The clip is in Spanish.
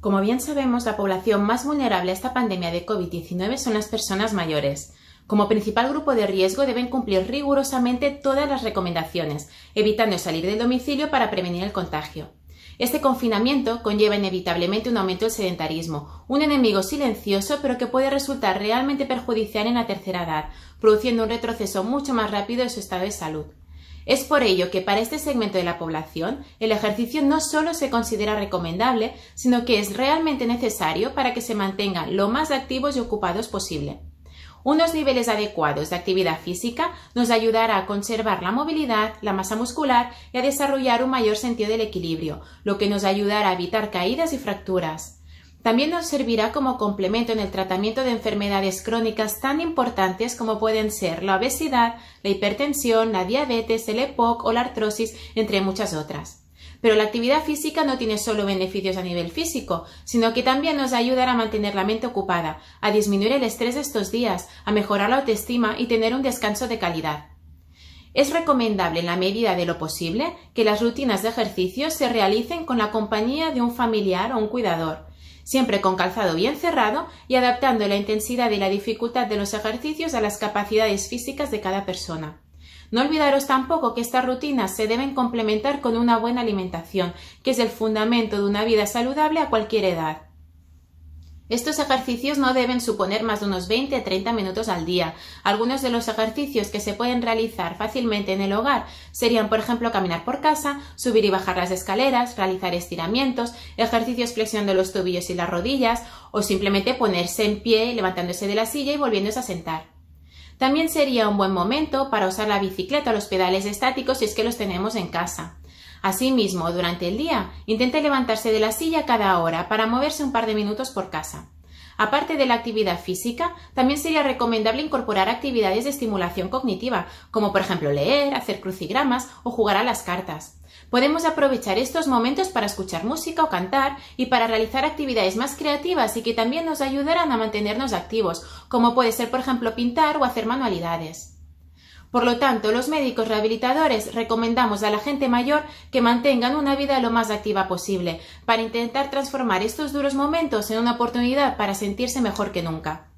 Como bien sabemos, la población más vulnerable a esta pandemia de COVID-19 son las personas mayores. Como principal grupo de riesgo deben cumplir rigurosamente todas las recomendaciones, evitando salir del domicilio para prevenir el contagio. Este confinamiento conlleva inevitablemente un aumento del sedentarismo, un enemigo silencioso pero que puede resultar realmente perjudicial en la tercera edad, produciendo un retroceso mucho más rápido de su estado de salud. Es por ello que para este segmento de la población el ejercicio no solo se considera recomendable, sino que es realmente necesario para que se mantengan lo más activos y ocupados posible. Unos niveles adecuados de actividad física nos ayudará a conservar la movilidad, la masa muscular y a desarrollar un mayor sentido del equilibrio, lo que nos ayudará a evitar caídas y fracturas. También nos servirá como complemento en el tratamiento de enfermedades crónicas tan importantes como pueden ser la obesidad, la hipertensión, la diabetes, el EPOC o la artrosis, entre muchas otras. Pero la actividad física no tiene solo beneficios a nivel físico, sino que también nos ayudará a mantener la mente ocupada, a disminuir el estrés de estos días, a mejorar la autoestima y tener un descanso de calidad. Es recomendable, en la medida de lo posible, que las rutinas de ejercicio se realicen con la compañía de un familiar o un cuidador, siempre con calzado bien cerrado y adaptando la intensidad y la dificultad de los ejercicios a las capacidades físicas de cada persona. No olvidaros tampoco que estas rutinas se deben complementar con una buena alimentación, que es el fundamento de una vida saludable a cualquier edad. Estos ejercicios no deben suponer más de unos 20-30 minutos al día. Algunos de los ejercicios que se pueden realizar fácilmente en el hogar serían, por ejemplo, caminar por casa, subir y bajar las escaleras, realizar estiramientos, ejercicios flexionando los tobillos y las rodillas, o simplemente ponerse en pie, levantándose de la silla y volviéndose a sentar. También sería un buen momento para usar la bicicleta o los pedales estáticos si es que los tenemos en casa. Asimismo, durante el día, intente levantarse de la silla cada hora para moverse un par de minutos por casa. Aparte de la actividad física, también sería recomendable incorporar actividades de estimulación cognitiva, como por ejemplo leer, hacer crucigramas o jugar a las cartas. Podemos aprovechar estos momentos para escuchar música o cantar y para realizar actividades más creativas y que también nos ayudarán a mantenernos activos, como puede ser por ejemplo pintar o hacer manualidades. Por lo tanto, los médicos rehabilitadores recomendamos a la gente mayor que mantengan una vida lo más activa posible, para intentar transformar estos duros momentos en una oportunidad para sentirse mejor que nunca.